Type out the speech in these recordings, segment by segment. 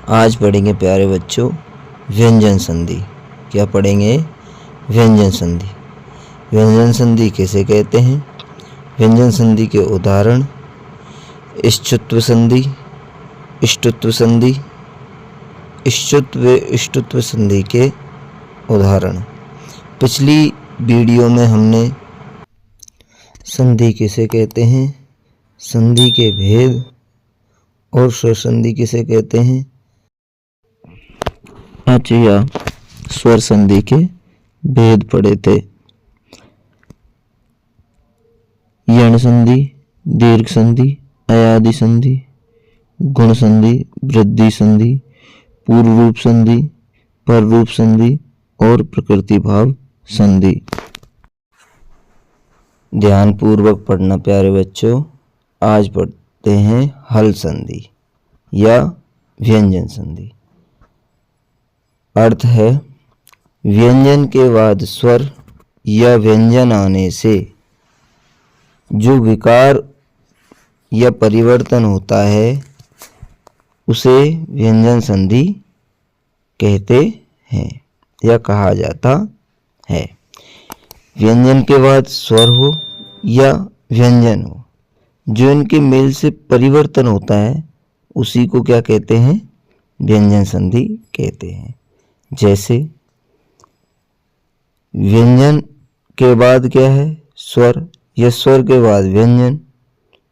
आज पढ़ेंगे प्यारे बच्चों व्यंजन संधि। क्या पढ़ेंगे? व्यंजन संधि। व्यंजन संधि किसे कहते हैं? व्यंजन संधि के उदाहरण इष्टुत्व संधि, इष्टुत्व संधि, इष्टुत्व संधि के उदाहरण। पिछली वीडियो में हमने संधि किसे कहते हैं, संधि के भेद और स्वर संधि किसे कहते हैं, या स्वर संधि के भेद पढ़े थे। यण संधि, दीर्घ संधि, अयादि संधि, गुण संधि, वृद्धि संधि, पूर्व रूप संधि, पर रूप संधि और प्रकृति भाव संधि। ध्यान पूर्वक पढ़ना प्यारे बच्चों। आज पढ़ते हैं हल संधि या व्यंजन संधि। अर्थ है व्यंजन के बाद स्वर या व्यंजन आने से जो विकार या परिवर्तन होता है उसे व्यंजन संधि कहते हैं या कहा जाता है। व्यंजन के बाद स्वर हो या व्यंजन हो, जो इनके मेल से परिवर्तन होता है उसी को क्या कहते हैं? व्यंजन संधि कहते हैं। जैसे व्यंजन के बाद क्या है? स्वर, या स्वर के बाद व्यंजन,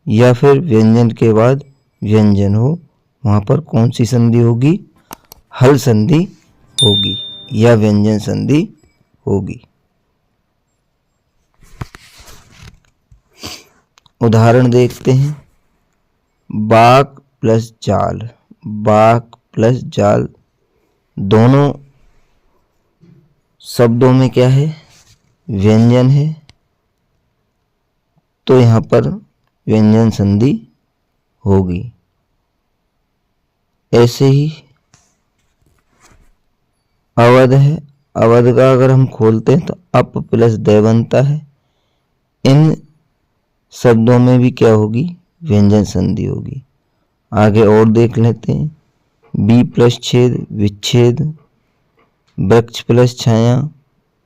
या फिर व्यंजन के बाद व्यंजन हो, वहां पर कौन सी संधि होगी? हल संधि होगी या व्यंजन संधि होगी। उदाहरण देखते हैं। बाक प्लस जाल, बाक प्लस जाल दोनों शब्दों में क्या है? व्यंजन है, तो यहां पर व्यंजन संधि होगी। ऐसे ही अवध है, अवध का अगर हम खोलते हैं तो अप प्लस द बनता है। इन शब्दों में भी क्या होगी? व्यंजन संधि होगी। आगे और देख लेते हैं। बी प्लस छेद, विच्छेद, वृक्ष प्लस छाया,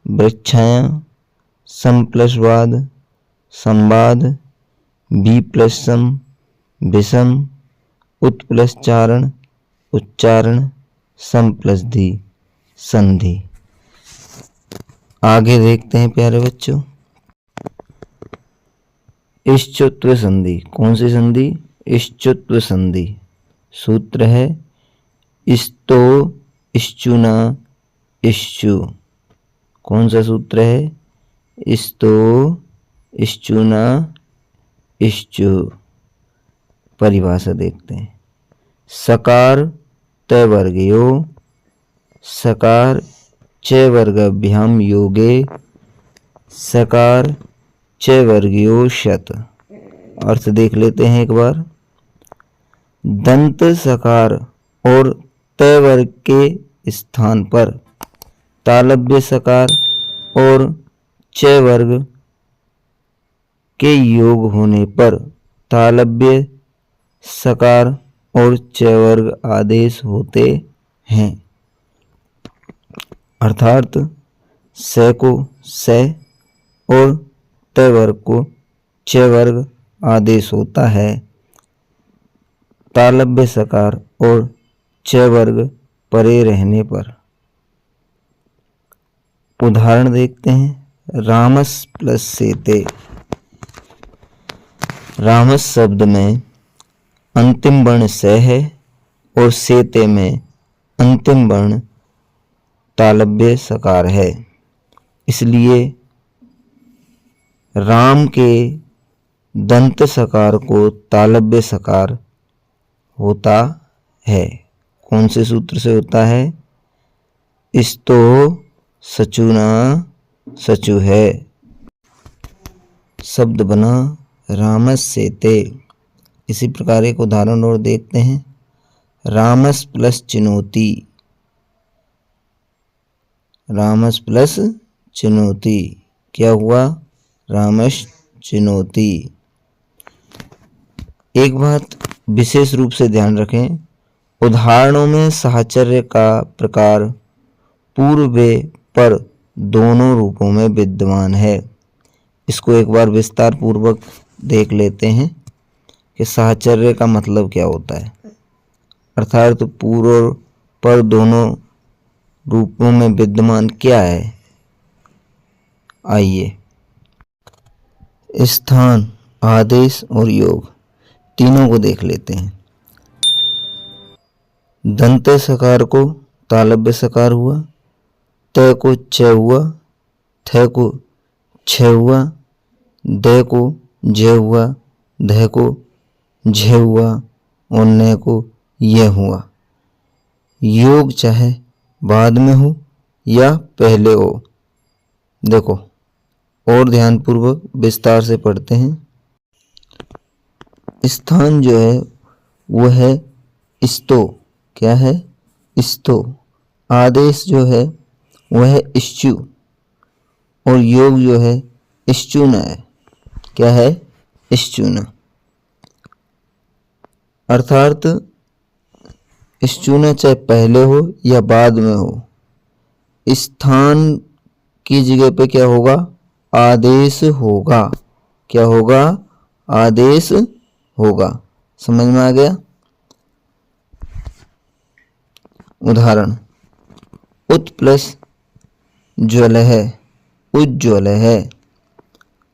वृक्षाया, सम प्लस वाद, संवाद, बी प्लस सम, विषम, उत प्लस चारण, उच्चारण, सम प्लस धी, संधि। आगे देखते हैं प्यारे बच्चों। इष्टुत्व संधि। कौन सी संधि? इष्टुत्व संधि। सूत्र है इस्तो, इश्चुना, इश्चु। कौन सा सूत्र है? इस्तो, इश्चुना, इश्चु। परिभाषा देखते हैं। सकार त वर्गयो, सकार च वर्गाभ्याम योगे, सकार च वर्गयो शत। अर्थ देख लेते हैं एक बार। दंत सकार और त वर्ग के स्थान पर तालव्य सकार और च वर्ग के योग होने पर तालव्य सकार और च वर्ग आदेश होते हैं। अर्थात स को स और त वर्ग को च वर्ग आदेश होता है। तालव्य सकार और च वर्ग परे रहने पर। उदाहरण देखते हैं। रामस प्लस सेते। रामस शब्द में अंतिम वर्ण स है और सेते में अंतिम वर्ण तालव्य सकार है, इसलिए राम के दंत सकार को तालव्य सकार होता है। कौन से सूत्र से होता है? इस्तो सचुना, सचु है। शब्द बना रामस सेते। इसी प्रकार एक उदाहरण और देखते हैं। रामस प्लस चिनोती, रामस प्लस चिनोती। क्या हुआ? रामस चिनोती। एक बात विशेष रूप से ध्यान रखें, उदाहरणों में साहचर्य का प्रकार पूर्वे पर दोनों रूपों में विद्यमान है। इसको एक बार विस्तार पूर्वक देख लेते हैं कि साहचर्य का मतलब क्या होता है। अर्थात पूर्व और पर दोनों रूपों में विद्यमान क्या है। आइए स्थान, आदेश और योग तीनों को देख लेते हैं। दंते सकार को तालव्य सकार हुआ, त को च हुआ, थ को छ हुआ, द को ज हुआ, ध को झ हुआ और न को य हुआ। योग चाहे बाद में हो या पहले हो। देखो और ध्यानपूर्वक विस्तार से पढ़ते हैं। स्थान जो है वह है स्तो, क्या है स्तो। आदेश जो है वह है इश्चु और योग जो है इश्चुन है, क्या है इश्चुन। अर्थात इश्चुन चाहे पहले हो या बाद में हो, स्थान की जगह पे क्या होगा आदेश होगा। क्या होगा आदेश होगा। समझ में आ गया। उदाहरण उत प्लस ज्वल है उज्ज्वल है।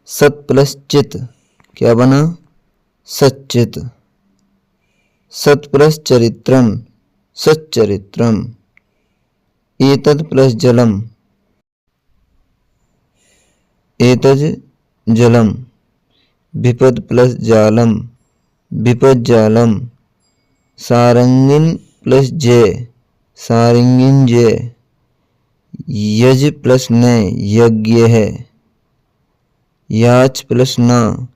सत प्लस चित क्या बना सच्चित। सत प्लस चरित्रम सच्चरित्रम। एतद प्लस जलम एतज जलम। विपद प्लस जालम विपद जालम। सारंगिन प्लस जय सारंगिन जय। यज प्लस न यज्ञ है। याच प्लस न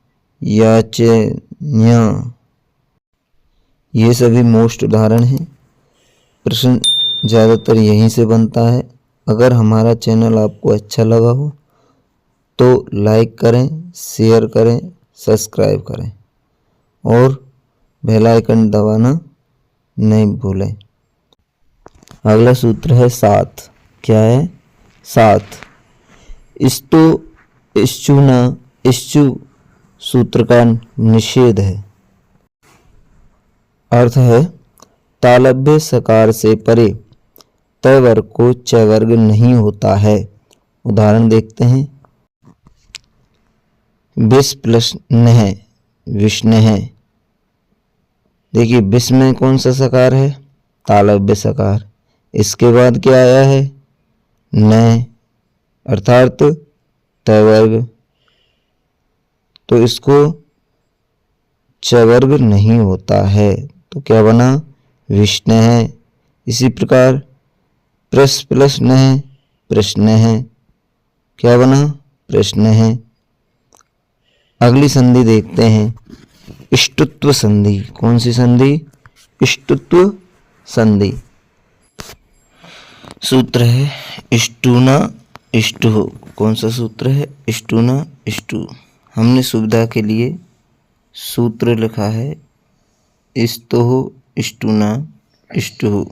याचन्य। ये सभी मोस्ट उदाहरण हैं। प्रश्न ज़्यादातर यहीं से बनता है। अगर हमारा चैनल आपको अच्छा लगा हो तो लाइक करें, शेयर करें, सब्सक्राइब करें और बेल आइकन दबाना नहीं भूलें। अगला सूत्र है सात। क्या है सात। स्तु इश्चुना इश्चु सूत्र का निषेध है। अर्थ है तालव्य सकार से परे त वर्ग को च वर्ग नहीं होता है। उदाहरण देखते हैं। विष प्लस नह विष्ण है। देखिए विष में कौन सा सकार है तालव्य सकार। इसके बाद क्या आया है न अर्थात त वर्ग, तो इसको च वर्ग नहीं होता है तो क्या बना विष्णु है। इसी प्रकार प्रस प्लस न प्रश्न है, क्या बना प्रश्न है। अगली संधि देखते हैं इष्टुत्व संधि। कौन सी संधि इष्टुत्व संधि। सूत्र है इष्टुना इष्टु। कौन सा सूत्र है इष्टुना इष्टु। हमने सुविधा के लिए सूत्र लिखा है इस्तुः इष्टुना इष्टुः।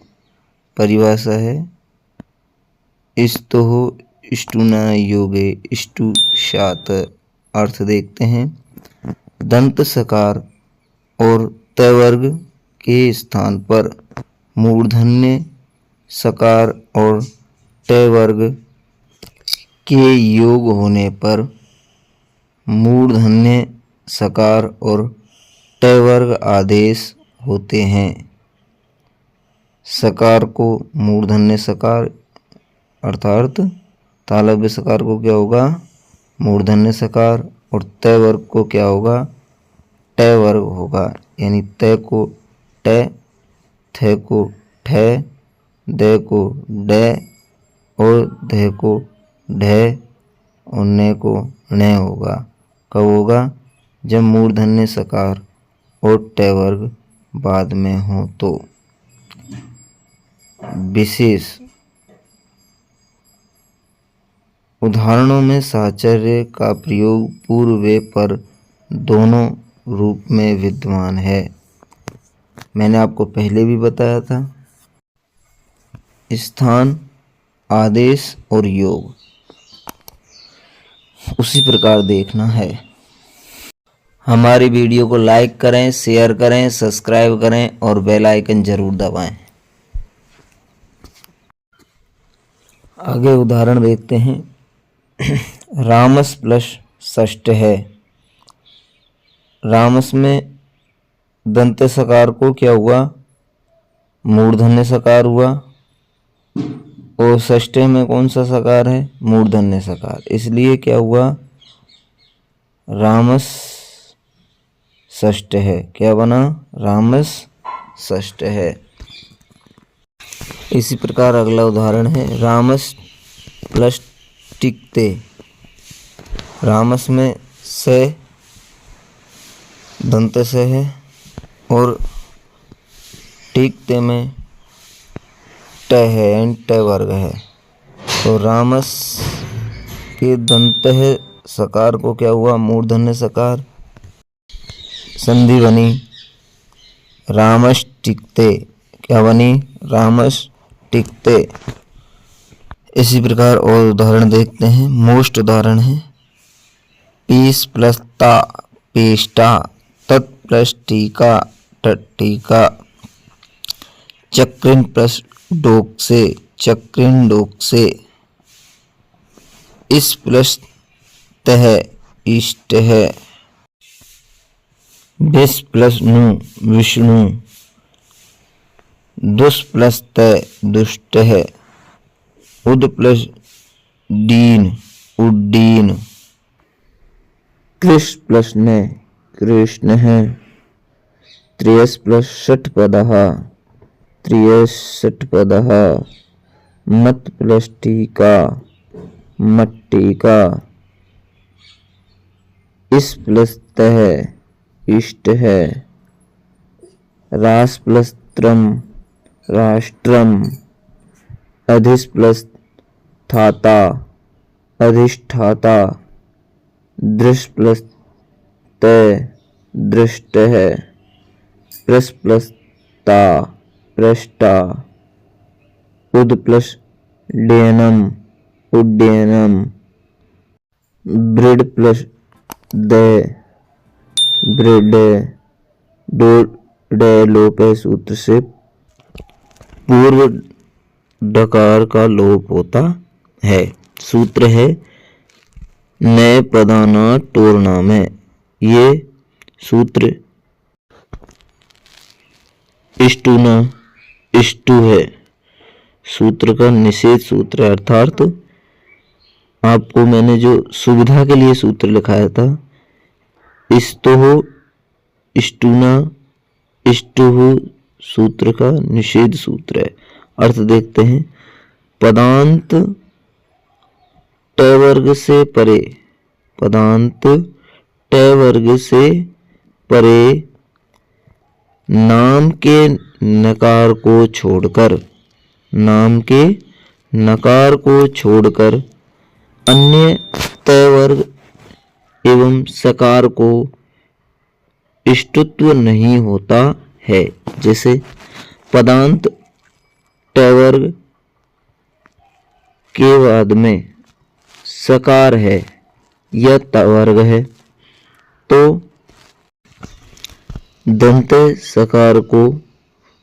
परिभाषा है इस्तुः इष्टुना योगे इष्टु शात। अर्थ देखते हैं दंत सकार और त वर्ग के स्थान पर मूर्धन्य सकार और ट वर्ग के योग होने पर मूर्धन्य सकार और ट वर्ग आदेश होते हैं। सकार को मूर्धन्य सकार अर्थात तालव्य सकार को क्या होगा मूर्धन्य सकार और त वर्ग को क्या होगा ट वर्ग होगा। यानी त को ट, थ को ठ, द को ड और ध को ढ और न को ण होगा। कब होगा जब मूर्धन्य सकार और ट वर्ग बाद में हो तो। विशेष उदाहरणों में साहचर्य का प्रयोग पूर्व व पर दोनों रूप में विद्यमान है। मैंने आपको पहले भी बताया था। स्थान, आदेश और योग उसी प्रकार देखना है। हमारी वीडियो को लाइक करें, शेयर करें, सब्सक्राइब करें और बेल आइकन जरूर दबाएं। आगे उदाहरण देखते हैं। रामस प्लस षष्ठ है। रामस में दंत सकार को क्या हुआ, मूर्धन्य सकार हुआ, और षष्ठ में कौन सा सकार है, मूर्धन्य सकार। इसलिए क्या हुआ, रामस षष्ठ है। क्या बना, रामस षष्ठ है। इसी प्रकार अगला उदाहरण है रामस प्लस टिकते। रामस में से दंत से है और टिकते में ट है, एंड ट वर्ग है। तो रामस के दंत है सकार को क्या हुआ, मूर्धन्य सकार। संधि बनी रामस टिकते। क्या बनी, रामस टिकते। इसी प्रकार और उदाहरण देखते हैं। मोस्ट उदाहरण है पीस प्लस ता, पेष्टा। तत् प्लस टीका, टीका। चक्रिन प्लस डोक से, चक्रिन डोक से। इस प्लस तह, इष्ट है। विष प्लस नु, विष्णु। दुष प्लस त, दुष्ट है। उद प्लस डीन, उड्डीन। कृष प्लस न, कृष्ण है। त्रियस प्लस षट पदः, त्रियषट पदः। मत प्लस टीका, मट्टिका। इस प्लस तह, इष्ट है। रास प्लस त्रम, राष्ट्रम। अधिस प्लस थाता, अधिष्ठाता। दृश प्लस त, दृष्ट है। प्रस प्लस ता, पृष्ठा। उद प्लस डेनम, उड्डयनम। ब्रिड प्लस द, ब्रिड। दो ड लोप है सूत्र से, पूर्व डकार का लोप होता है। सूत्र है नए पदाना टोरना में। ये सूत्र इष्टुना, इष्टु है। सूत्र का निषेध सूत्र है, अर्थात आपको मैंने जो सुविधा के लिए सूत्र लिखाया था, इस्तुः, इष्टुना, इष्टुः सूत्र का निषेध सूत्र है। अर्थ देखते हैं। पदांत ट वर्ग से परे, पदांत ट वर्ग से परे नाम के नकार को छोड़कर, नाम के नकार को छोड़कर अन्य त वर्ग एवं सकार को इष्टत्व नहीं होता है। जैसे पदांत ट वर्ग के बाद में सकार है या त वर्ग है, तो दंत सकार को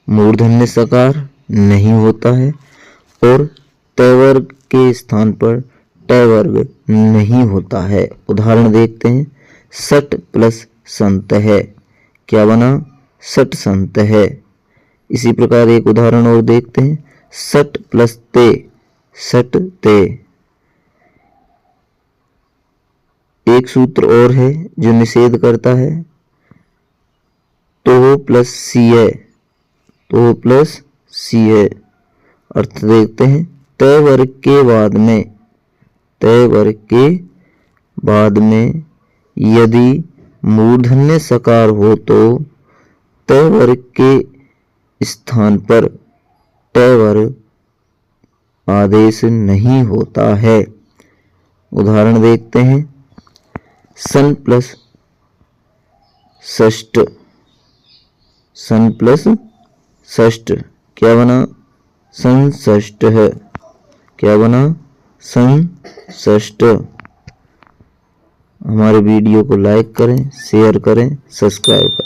मूर्धन्य सकार नहीं होता है और त वर्ग के स्थान पर ट वर्ग नहीं होता है। उदाहरण देखते हैं। सट प्लस संत है। क्या बना, सट संत है। इसी प्रकार एक उदाहरण और देखते हैं। सट प्लस ते, सट ते। एक सूत्र और है जो निषेध करता है, तो प्लस सी है, तो प्लस सी है। अर्थ देखते हैं। त वर्ग के बाद में, त वर्ग के बाद में यदि मूर्धन्य सकार हो तो त वर्ग के स्थान पर ट वर्ग आदेश नहीं होता है। उदाहरण देखते हैं। सन प्लस षष्ठ, सन प्लस षष्ठ क्या बना, संषष्ठ है। क्या बना, संषष्ठ। हमारे वीडियो को लाइक करें, शेयर करें, सब्सक्राइब करें।